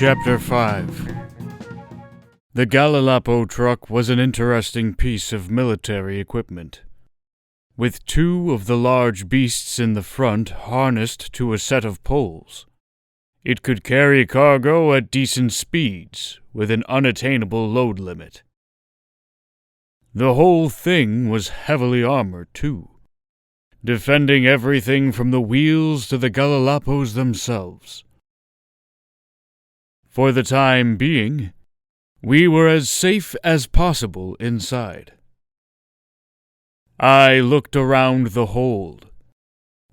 Chapter 5. The Gallilapo truck was an interesting piece of military equipment. With two of the large beasts in the front harnessed to a set of poles, it could carry cargo at decent speeds, with an unattainable load limit. The whole thing was heavily armored, too, defending everything from the wheels to the Gallilapos themselves. For the time being, we were as safe as possible inside. I looked around the hold.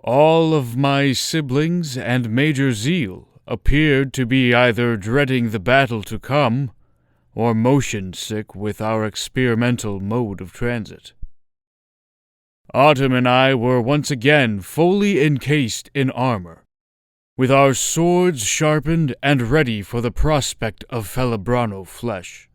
All of my siblings and Major Zeal appeared to be either dreading the battle to come or motion sick with our experimental mode of transit. Autumn and I were once again fully encased in armor, with our swords sharpened and ready for the prospect of Felebrano flesh.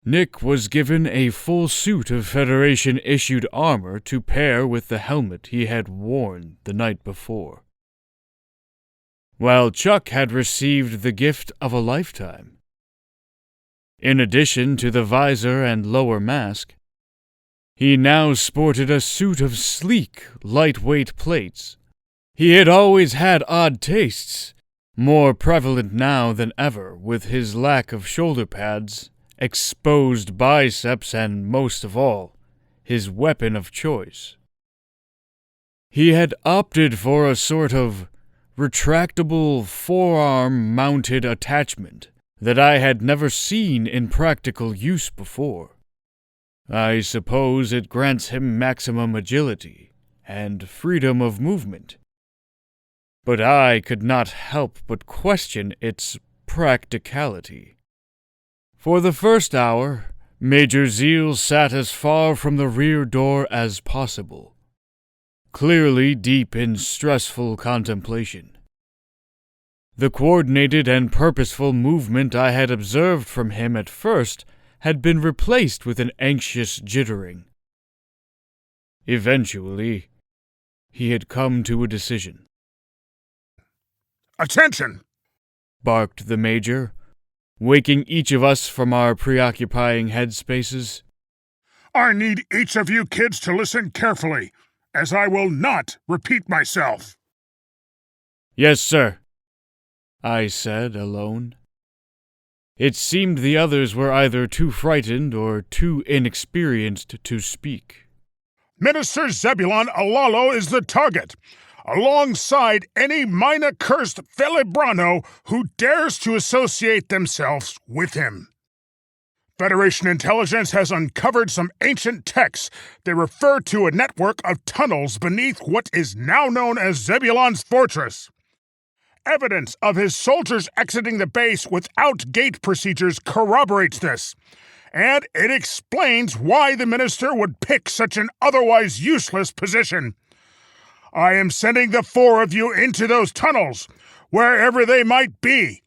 Nick was given a full suit of Federation-issued armor to pair with the helmet he had worn the night before, while Chuck had received the gift of a lifetime. In addition to the visor and lower mask, he now sported a suit of sleek, lightweight plates. He had always had odd tastes, more prevalent now than ever with his lack of shoulder pads, exposed biceps, and, most of all, his weapon of choice. He had opted for a sort of retractable forearm-mounted attachment that I had never seen in practical use before. I suppose it grants him maximum agility and freedom of movement, but I could not help but question its practicality. For the first hour, Major Zeal sat as far from the rear door as possible, clearly deep in stressful contemplation. The coordinated and purposeful movement I had observed from him at first had been replaced with an anxious jittering. Eventually, he had come to a decision. "Attention!" barked the Major, waking each of us from our preoccupying headspaces. "I need each of you kids to listen carefully, as I will not repeat myself." "Yes, sir," I said alone. It seemed the others were either too frightened or too inexperienced to speak. Minister Zebulon Alalo is the target, alongside any Mynah-cursed Felebrano who dares to associate themselves with him. Federation intelligence has uncovered some ancient texts that refer to a network of tunnels beneath what is now known as Zebulon's fortress. Evidence of his soldiers exiting the base without gate procedures corroborates this, and it explains why the minister would pick such an otherwise useless position. I am sending the four of you into those tunnels, wherever they might be.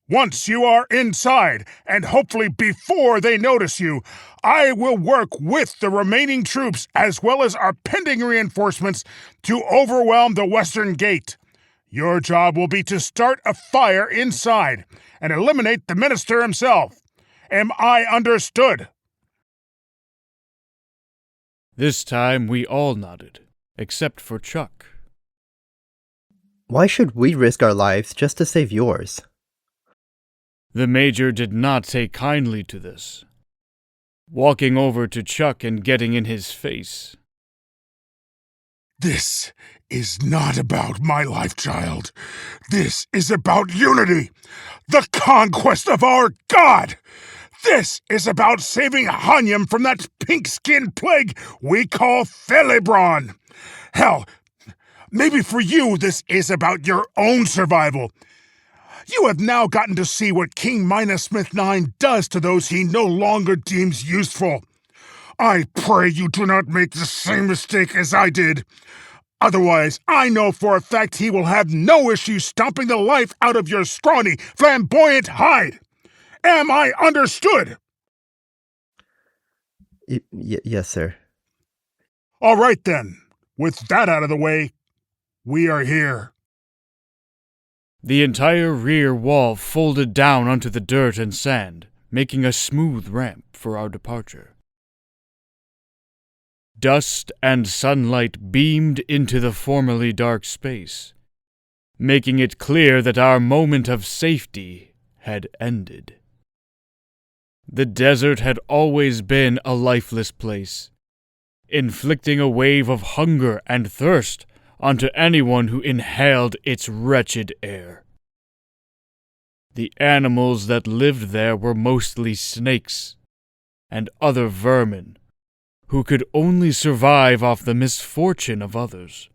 Once you are inside, and hopefully before they notice you, I will work with the remaining troops as well as our pending reinforcements to overwhelm the western gate. Your job will be to start a fire inside and eliminate the minister himself. Am I understood?" This time we all nodded, except for Chuck. "Why should we risk our lives just to save yours?" The Major did not take kindly to this, walking over to Chuck and getting in his face. "This is not about my life, child. This is about unity, the conquest of our God. This is about saving Hanyam from that pink-skin plague we call Felebron. Hell, maybe for you this is about your own survival. You have now gotten to see what King Mynah Smith 9 does to those he no longer deems useful. I pray you do not make the same mistake as I did. Otherwise, I know for a fact he will have no issue stomping the life out of your scrawny, flamboyant hide. Am I understood?" Yes, sir. "All right, then. With that out of the way, we are here." The entire rear wall folded down onto the dirt and sand, making a smooth ramp for our departure. Dust and sunlight beamed into the formerly dark space, making it clear that our moment of safety had ended. The desert had always been a lifeless place, inflicting a wave of hunger and thirst onto anyone who inhaled its wretched air. The animals that lived there were mostly snakes and other vermin, who could only survive off the misfortune of others.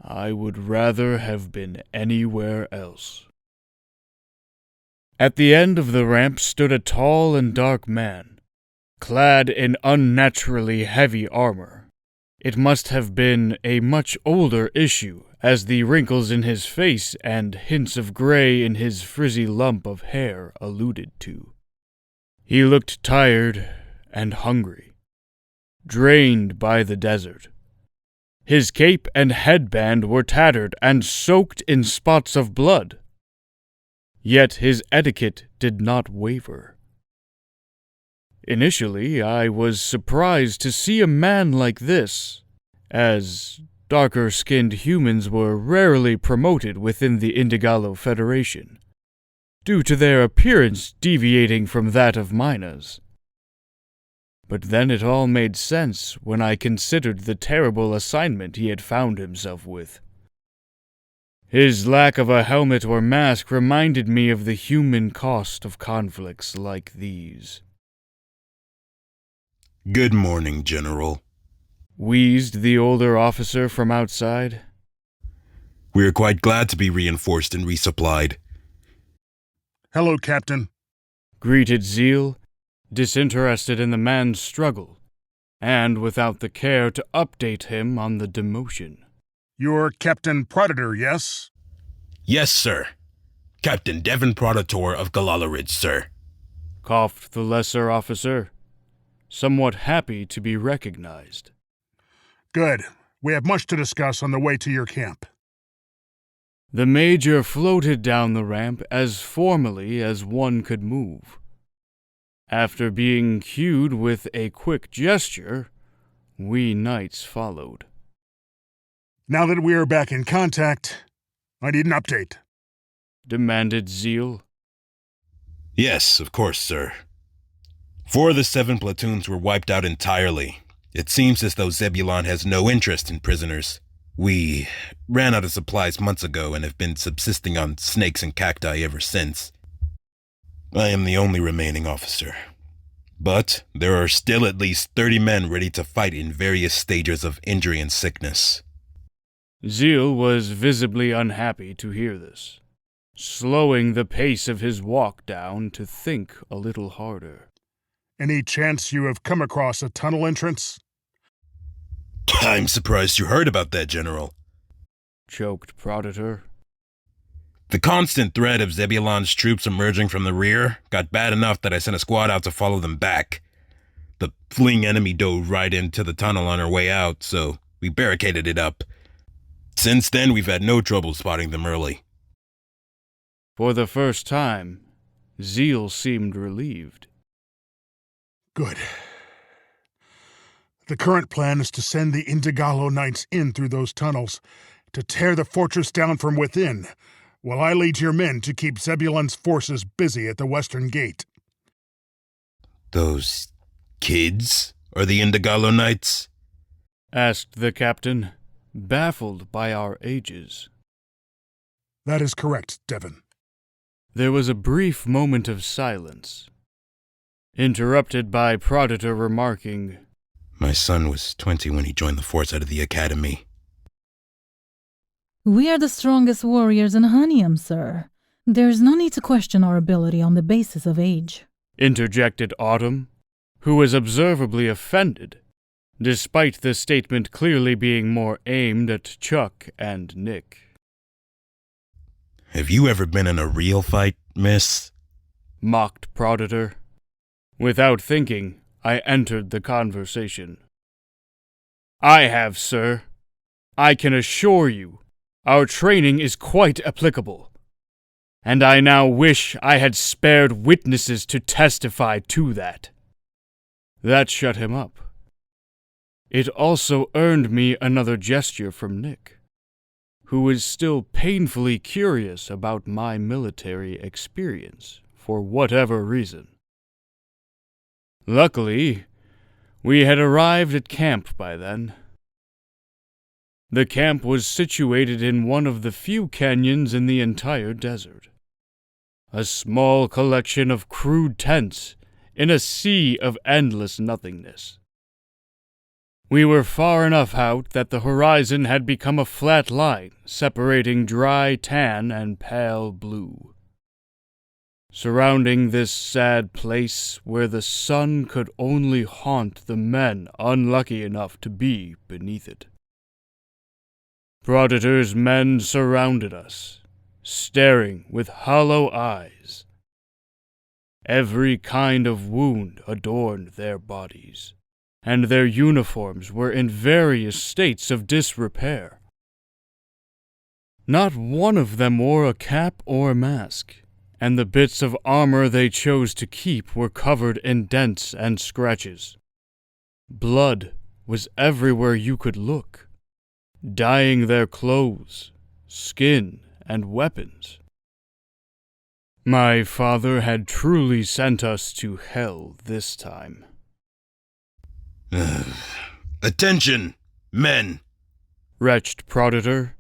I would rather have been anywhere else. At the end of the ramp stood a tall and dark man, clad in unnaturally heavy armor. It must have been a much older issue, as the wrinkles in his face and hints of gray in his frizzy lump of hair alluded to. He looked tired and hungry, drained by the desert. His cape and headband were tattered and soaked in spots of blood. Yet his etiquette did not waver. Initially, I was surprised to see a man like this, as darker-skinned humans were rarely promoted within the Indigalo Federation, due to their appearance deviating from that of Mynah's. But then it all made sense when I considered the terrible assignment he had found himself with. His lack of a helmet or mask reminded me of the human cost of conflicts like these. Good morning, General. Wheezed the older officer from outside. We are quite glad to be reinforced and resupplied. Hello, Captain. Greeted Zeal, disinterested in the man's struggle, and without the care to update him on the demotion. You're Captain Proditor, yes? Yes, sir. Captain Deven Proditor of Gilded, sir. Coughed the lesser officer, somewhat happy to be recognized. Good. We have much to discuss on the way to your camp. The Major floated down the ramp as formally as one could move. After being cued with a quick gesture, we knights followed. Now that we are back in contact, I need an update. Demanded Zeal. Yes, of course, sir. 4 of the 7 platoons were wiped out entirely. It seems as though Zebulon has no interest in prisoners. We ran out of supplies months ago and have been subsisting on snakes and cacti ever since. I am the only remaining officer. But there are still at least 30 men ready to fight in various stages of injury and sickness. Zeal was visibly unhappy to hear this, slowing the pace of his walk down to think a little harder. Any chance you have come across a tunnel entrance? I'm surprised you heard about that, General. Choked Proditor. The constant threat of Zebulon's troops emerging from the rear got bad enough that I sent a squad out to follow them back. The fleeing enemy dove right into the tunnel on our way out, so we barricaded it up. Since then, we've had no trouble spotting them early. For the first time, Zeal seemed relieved. Good. The current plan is to send the Indigalo Knights in through those tunnels to tear the fortress down from within, while I lead your men to keep Zebulon's forces busy at the western gate. Those kids are the Indigalo Knights? Asked the captain, baffled by our ages. That is correct, Deven. There was a brief moment of silence, interrupted by Proditor remarking, My son was 20 when he joined the force out of the academy. We are the strongest warriors in Hanium, sir. There's no need to question our ability on the basis of age. Interjected Autumn, who was observably offended, despite the statement clearly being more aimed at Chuck and Nick. Have you ever been in a real fight, miss? Mocked Proditor. Without thinking, I entered the conversation. I have, sir. I can assure you, our training is quite applicable, and I now wish I had spared witnesses to testify to that. That shut him up. It also earned me another gesture from Nick, who is still painfully curious about my military experience for whatever reason. Luckily, we had arrived at camp by then. The camp was situated in one of the few canyons in the entire desert. A small collection of crude tents in a sea of endless nothingness. We were far enough out that the horizon had become a flat line separating dry tan and pale blue. Surrounding this sad place where the sun could only haunt the men unlucky enough to be beneath it. Proditor's men surrounded us, staring with hollow eyes. Every kind of wound adorned their bodies, and their uniforms were in various states of disrepair. Not one of them wore a cap or mask, and the bits of armor they chose to keep were covered in dents and scratches. Blood was everywhere you could look, dyeing their clothes, skin, and weapons. My father had truly sent us to hell this time. Attention, men! Retched Proditor,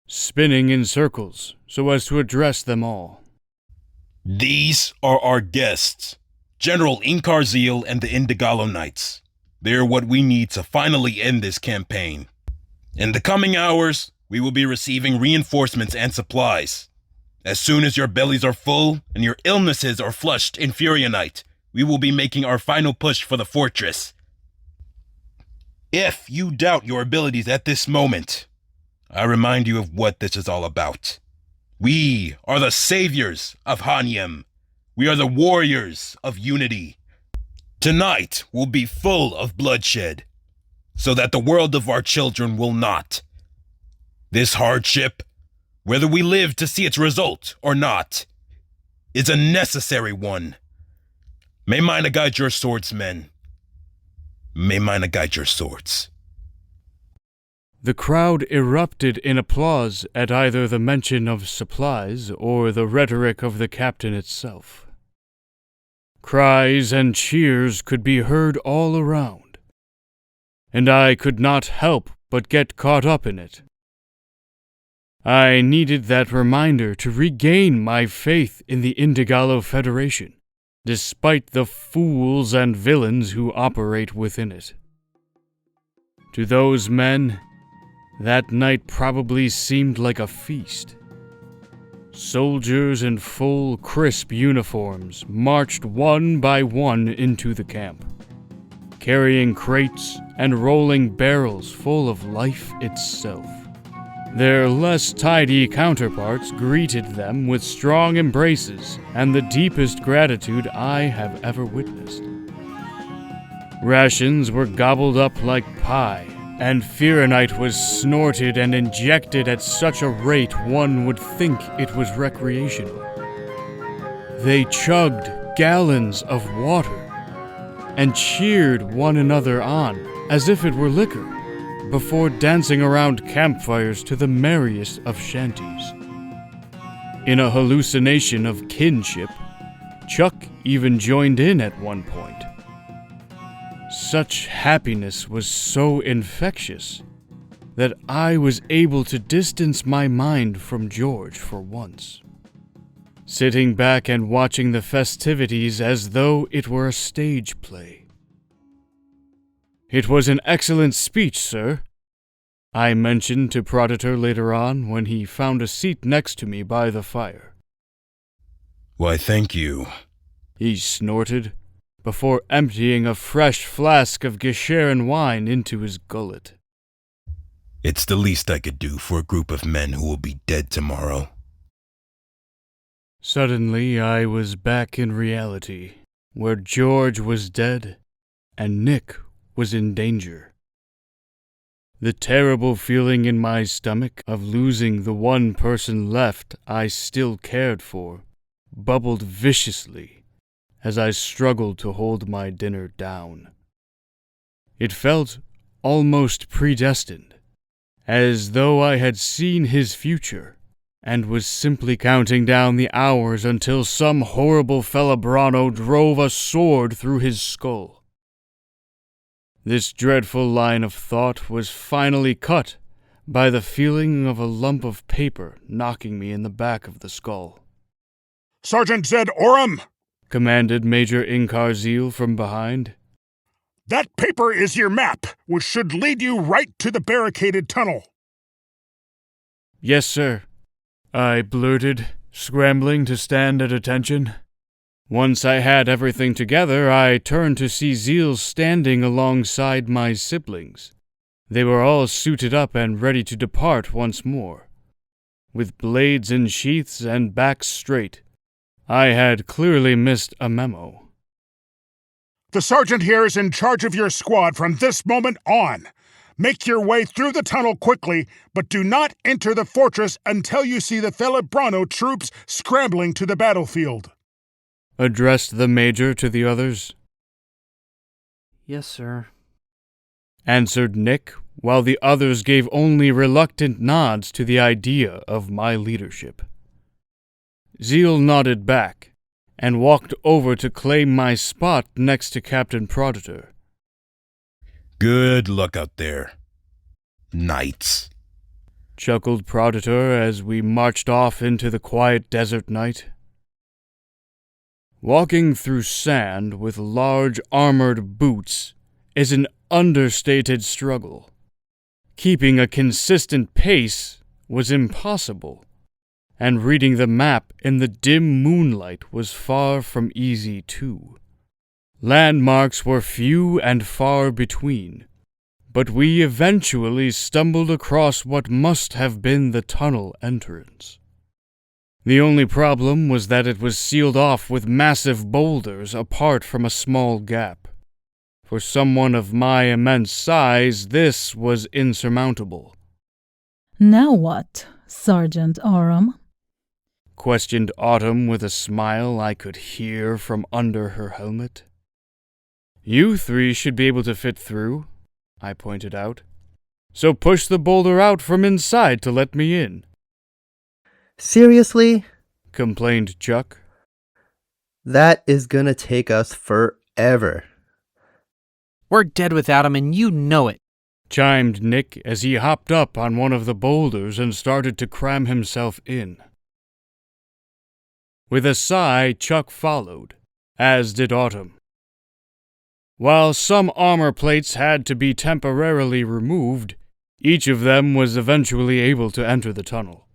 spinning in circles so as to address them all. These are our guests, General Inkar, Zeal, and the Indigalo Knights. They're what we need to finally end this campaign. In the coming hours, we will be receiving reinforcements and supplies. As soon as your bellies are full and your illnesses are flushed in Furionite, we will be making our final push for the fortress. If you doubt your abilities at this moment, I remind you of what this is all about. We are the saviors of Hanium. We are the warriors of unity. Tonight will be full of bloodshed, so that the world of our children will not. This hardship, whether we live to see its result or not, is a necessary one. May Mynah guide your swords, men. May Mynah guide your swords. The crowd erupted in applause at either the mention of supplies or the rhetoric of the captain itself. Cries and cheers could be heard all around, and I could not help but get caught up in it. I needed that reminder to regain my faith in the Indigalo Federation, despite the fools and villains who operate within it. To those men, that night probably seemed like a feast. Soldiers in full, crisp uniforms marched one by one into the camp, carrying crates and rolling barrels full of life itself. Their less tidy counterparts greeted them with strong embraces and the deepest gratitude I have ever witnessed. Rations were gobbled up like pie, and Furionite was snorted and injected at such a rate one would think it was recreational. They chugged gallons of water and cheered one another on as if it were liquor, before dancing around campfires to the merriest of shanties. In a hallucination of kinship, Chuck even joined in at one point. Such happiness was so infectious that I was able to distance my mind from George for once, sitting back and watching the festivities as though it were a stage play. "It was an excellent speech, sir," I mentioned to Proditor later on when he found a seat next to me by the fire. Why, thank you, he snorted, before emptying a fresh flask of Gesherin wine into his gullet. It's the least I could do for a group of men who will be dead tomorrow. Suddenly, I was back in reality, where George was dead and Nick was in danger. The terrible feeling in my stomach of losing the one person left I still cared for bubbled viciously as I struggled to hold my dinner down. It felt almost predestined, as though I had seen his future and was simply counting down the hours until some horrible Felibrano drove a sword through his skull. This dreadful line of thought was finally cut by the feeling of a lump of paper knocking me in the back of the skull. Sergeant Zed Aurum, commanded Major Inkar Zeal from behind. That paper is your map, which should lead you right to the barricaded tunnel. Yes, sir, I blurted, scrambling to stand at attention. Once I had everything together, I turned to see Zeal standing alongside my siblings. They were all suited up and ready to depart once more. With blades in sheaths and backs straight, I had clearly missed a memo. The sergeant here is in charge of your squad from this moment on. Make your way through the tunnel quickly, but do not enter the fortress until you see the Felibrano troops scrambling to the battlefield. Addressed the major to the others. Yes, sir, answered Nick, while the others gave only reluctant nods to the idea of my leadership. Zeal nodded back, and walked over to claim my spot next to Captain Proditor. Good luck out there, knights, chuckled Proditor as we marched off into the quiet desert night. Walking through sand with large armored boots is an understated struggle. Keeping a consistent pace was impossible, and reading the map in the dim moonlight was far from easy too. Landmarks were few and far between, but we eventually stumbled across what must have been the tunnel entrance. The only problem was that it was sealed off with massive boulders apart from a small gap. For someone of my immense size, this was insurmountable. Now what, Sergeant Aurum? Questioned Autumn with a smile I could hear from under her helmet. You three should be able to fit through, I pointed out. So push the boulder out from inside to let me in. Seriously? Complained Chuck. That is gonna take us forever. we're dead without him and you know it, chimed Nick as he hopped up on one of the boulders and started to cram himself in. With a sigh, Chuck followed, as did Autumn. While some armor plates had to be temporarily removed, each of them was eventually able to enter the tunnel.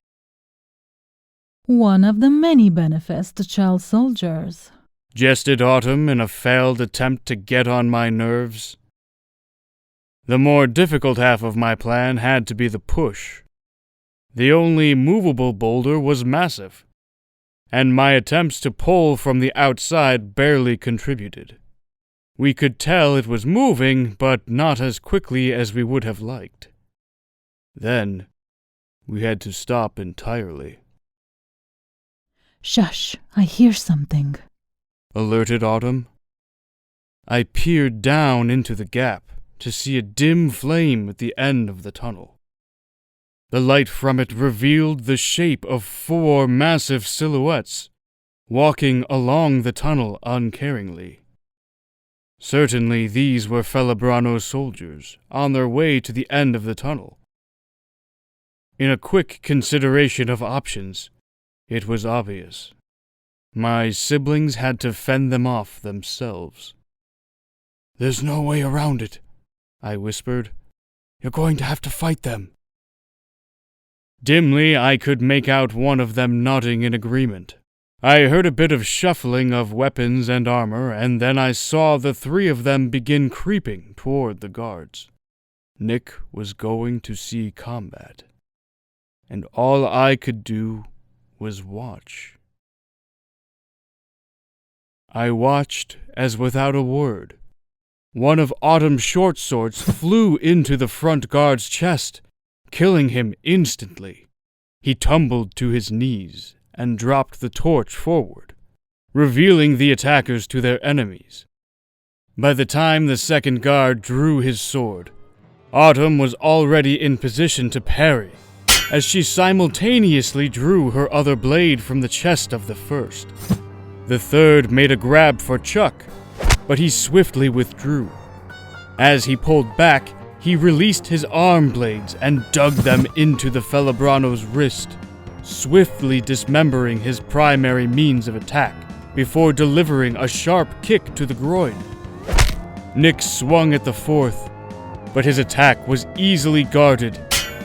One of the many benefits to child soldiers, jested Autumn in a failed attempt to get on my nerves. The more difficult half of my plan had to be the push. The only movable boulder was massive, and my attempts to pull from the outside barely contributed. We could tell it was moving, but not as quickly as we would have liked. Then, we had to stop entirely. Shush, I hear something, alerted Autumn. I peered down into the gap to see a dim flame at the end of the tunnel. The light from it revealed the shape of 4 massive silhouettes, walking along the tunnel uncaringly. Certainly these were Felibrano soldiers, on their way to the end of the tunnel. In a quick consideration of options, it was obvious. My siblings had to fend them off themselves. "There's no way around it," I whispered. "You're going to have to fight them." Dimly, I could make out one of them nodding in agreement. I heard a bit of shuffling of weapons and armor, and then I saw the 3 of them begin creeping toward the guards. Nick was going to see combat, and all I could do was watch. I watched as without a word, One of Autumn's short swords flew into the front guard's chest, killing him instantly. He tumbled to his knees and dropped the torch forward, revealing the attackers to their enemies. By the time the second guard drew his sword, Autumn was already in position to parry, as she simultaneously drew her other blade from the chest of the first. The third made a grab for Chuck, but he swiftly withdrew. As he pulled back, he released his arm blades and dug them into the Felibrano's wrist, swiftly dismembering his primary means of attack before delivering a sharp kick to the groin. Nick swung at the fourth, but his attack was easily guarded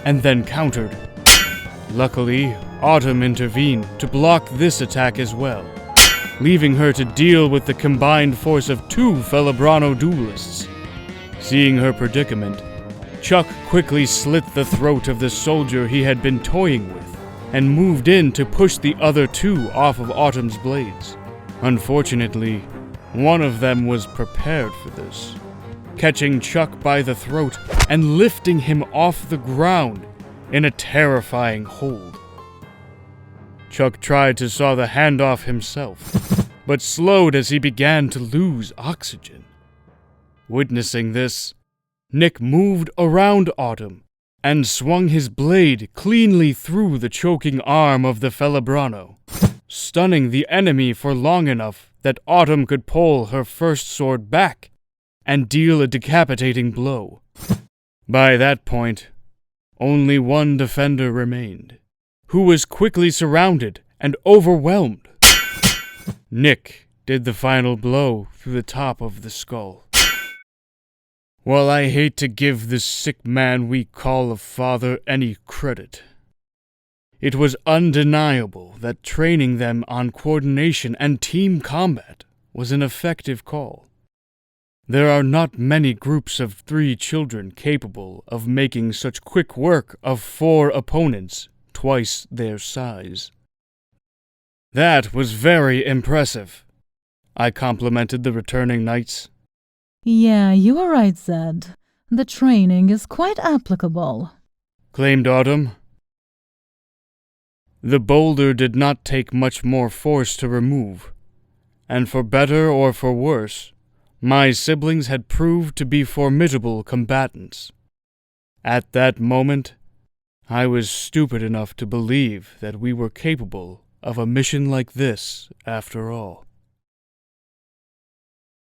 and then countered. Luckily, Autumn intervened to block this attack as well, leaving her to deal with the combined force of two Felibrano duelists. Seeing her predicament, Chuck quickly slit the throat of the soldier he had been toying with and moved in to push the other two off of Autumn's blades. Unfortunately, one of them was prepared for this, catching Chuck by the throat and lifting him off the ground in a terrifying hold. Chuck tried to saw the hand off himself, but slowed as he began to lose oxygen. Witnessing this, Nick moved around Autumn and swung his blade cleanly through the choking arm of the Felibrano, stunning the enemy for long enough that Autumn could pull her first sword back and deal a decapitating blow. By that point, only one defender remained, who was quickly surrounded and overwhelmed. Nick did the final blow through the top of the skull. While I hate to give this sick man we call a father any credit, it was undeniable that training them on coordination and team combat was an effective call. There are not many groups of 3 children capable of making such quick work of 4 opponents twice their size. That was very impressive, I complimented the returning knights. Yeah, you are right, Zed. The training is quite applicable, claimed Autumn. The boulder did not take much more force to remove, and for better or for worse, my siblings had proved to be formidable combatants. At that moment, I was stupid enough to believe that we were capable of a mission like this, after all.